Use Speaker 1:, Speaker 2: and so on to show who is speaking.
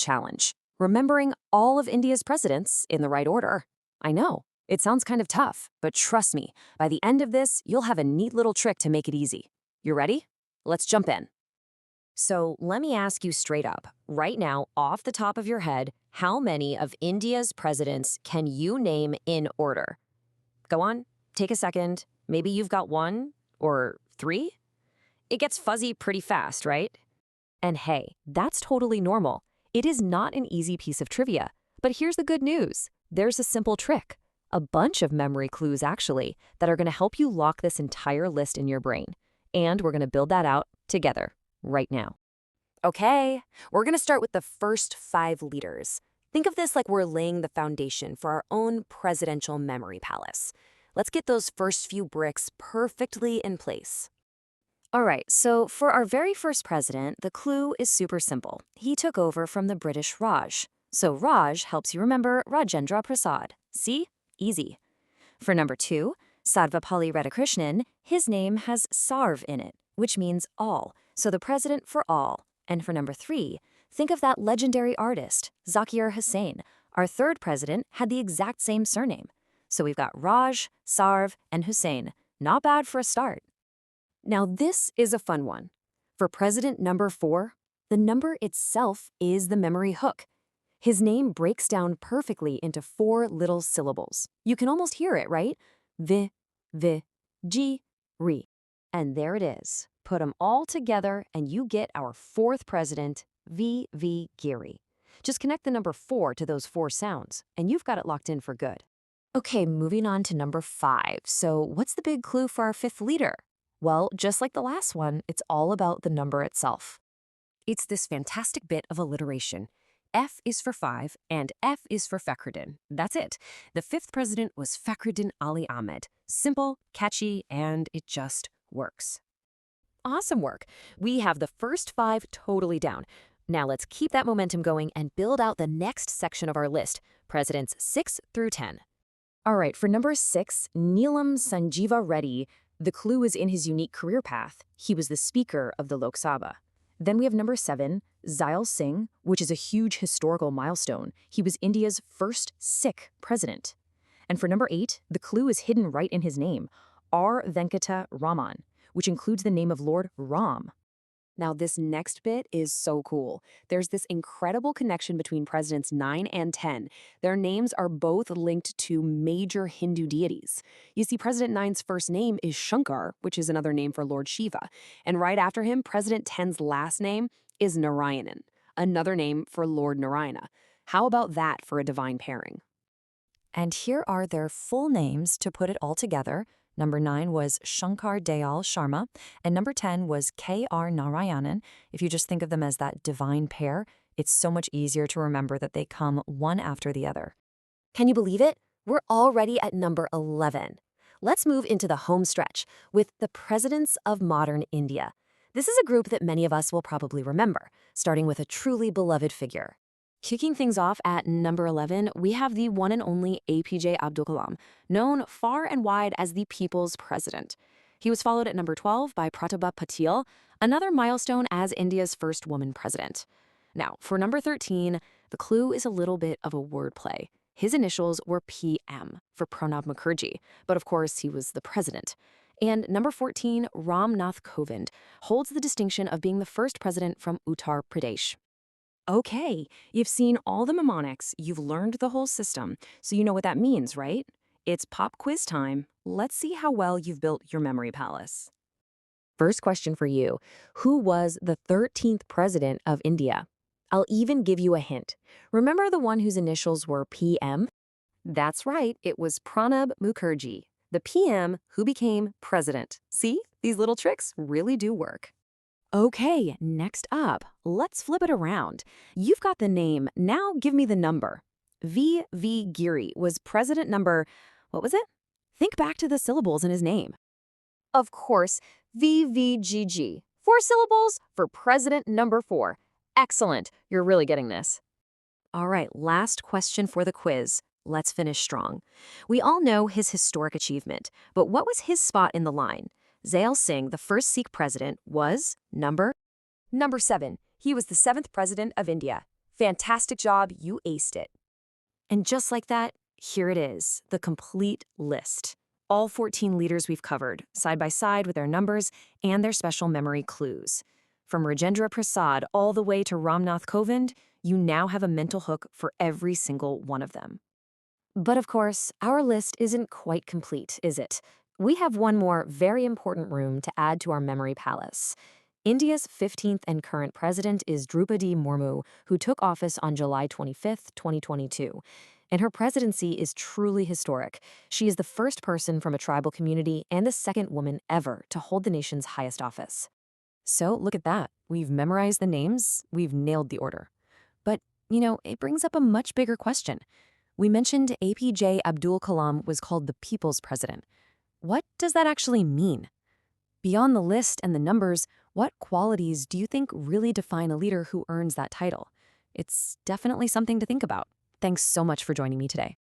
Speaker 1: challenge, remembering all of India's presidents in the right order. I know, it sounds kind of tough, but trust me, by the end of this, you'll have a neat little trick to make it easy. You ready? Let's jump in. So let me ask you straight up, right now, off the top of your head, how many of India's presidents can you name in order? Go on, take a second. Maybe you've got one or three? It gets fuzzy pretty fast, right? And hey, that's totally normal. It is not an easy piece of trivia. But here's the good news. There's a simple trick. A bunch of memory clues, actually, that are going to help you lock this entire list in your brain. And we're going to build that out together right now. Okay, we're going to start with the first 5 leaders. Think of this like we're laying the foundation for our own presidential memory palace. Let's get those first few bricks perfectly in place. All right, so for our very first president, the clue is super simple. He took over from the British Raj. So Raj helps you remember Rajendra Prasad. See? Easy. For number 2, Sarvepalli Radhakrishnan, his name has Sarv in it, which means all, so the president for all. And for number 3, think of that legendary artist, Zakir Hussain. Our third president had the exact same surname. So we've got Raj, Sarv, and Hussain. Not bad for a start. Now this is a fun one. For president number 4, the number itself is the memory hook. His name breaks down perfectly into 4 little syllables. You can almost hear it, right? Vi, G, Ri. And there it is. Put them all together and you get our 4th president, V. Giri. Just connect the number 4 to those 4 sounds, and you've got it locked in for good. Okay, moving on to number 5. So what's the big clue for our 5th leader? Well, just like the last one, it's all about the number itself. It's this fantastic bit of alliteration. F is for 5, and F is for Fakhruddin. That's it. The 5th president was Fakhruddin Ali Ahmed. Simple, catchy, and it just works. Awesome work. We have the first 5 totally down. Now let's keep that momentum going and build out the next section of our list, presidents 6 through 10. All right, for number 6, Neelam Sanjeeva Reddy, the clue is in his unique career path. He was the Speaker of the Lok Sabha. Then we have number 7, Zail Singh, which is a huge historical milestone. He was India's first Sikh president. And for number 8, the clue is hidden right in his name, R. Venkata Raman, which includes the name of Lord Ram. Now, this next bit is so cool. There's this incredible connection between presidents 9 and 10. Their names are both linked to major Hindu deities. You see, President 9's first name is Shankar, which is another name for Lord Shiva. And right after him, President 10's last name is Narayanan, another name for Lord Narayana. How about that for a divine pairing? And here are their full names to put it all together. Number 9 was Shankar Dayal Sharma, and number 10 was K.R. Narayanan. If you just think of them as that divine pair, it's so much easier to remember that they come one after the other. Can you believe it? We're already at number 11. Let's move into the home stretch with the presidents of modern India. This is a group that many of us will probably remember, starting with a truly beloved figure. Kicking things off at number 11, we have the one and only APJ Abdul Kalam, known far and wide as the People's President. He was followed at number 12 by Pratibha Patil, another milestone as India's first woman president. Now, for number 13, the clue is a little bit of a wordplay. His initials were PM for Pranab Mukherjee, but of course he was the president. And number 14, Ram Nath Kovind, holds the distinction of being the first president from Uttar Pradesh. Okay, you've seen all the mnemonics, you've learned the whole system, so you know what that means, right? It's pop quiz time. Let's see how well you've built your memory palace. First question for you. Who was the 13th president of India? I'll even give you a hint. Remember the one whose initials were PM? That's right, it was Pranab Mukherjee, the PM who became president. See, these little tricks really do work. Okay, next up, let's flip it around. You've got the name, now give me the number. V. Giri was president number, what was it? Think back to the syllables in his name. Of course, VVGG. 4 syllables for president number 4. Excellent, you're really getting this. All right, last question for the quiz. Let's finish strong. We all know his historic achievement, but what was his spot in the line? Zail Singh, the first Sikh president, was number 7. He was the 7th president of India.
Speaker 2: Fantastic job, you aced it.
Speaker 1: And just like that, here it is, the complete list. All 14 leaders we've covered, side by side with their numbers and their special memory clues. From Rajendra Prasad all the way to Ramnath Kovind, you now have a mental hook for every single one of them. But of course, our list isn't quite complete, is it? We have one more very important room to add to our memory palace. India's 15th and current president is Drupadi Murmu, who took office on July 25, 2022. And her presidency is truly historic. She is the first person from a tribal community and the second woman ever to hold the nation's highest office. So look at that. We've memorized the names, we've nailed the order. But, it brings up a much bigger question. We mentioned APJ Abdul Kalam was called the People's President. What does that actually mean? Beyond the list and the numbers, what qualities do you think really define a leader who earns that title? It's definitely something to think about. Thanks so much for joining me today.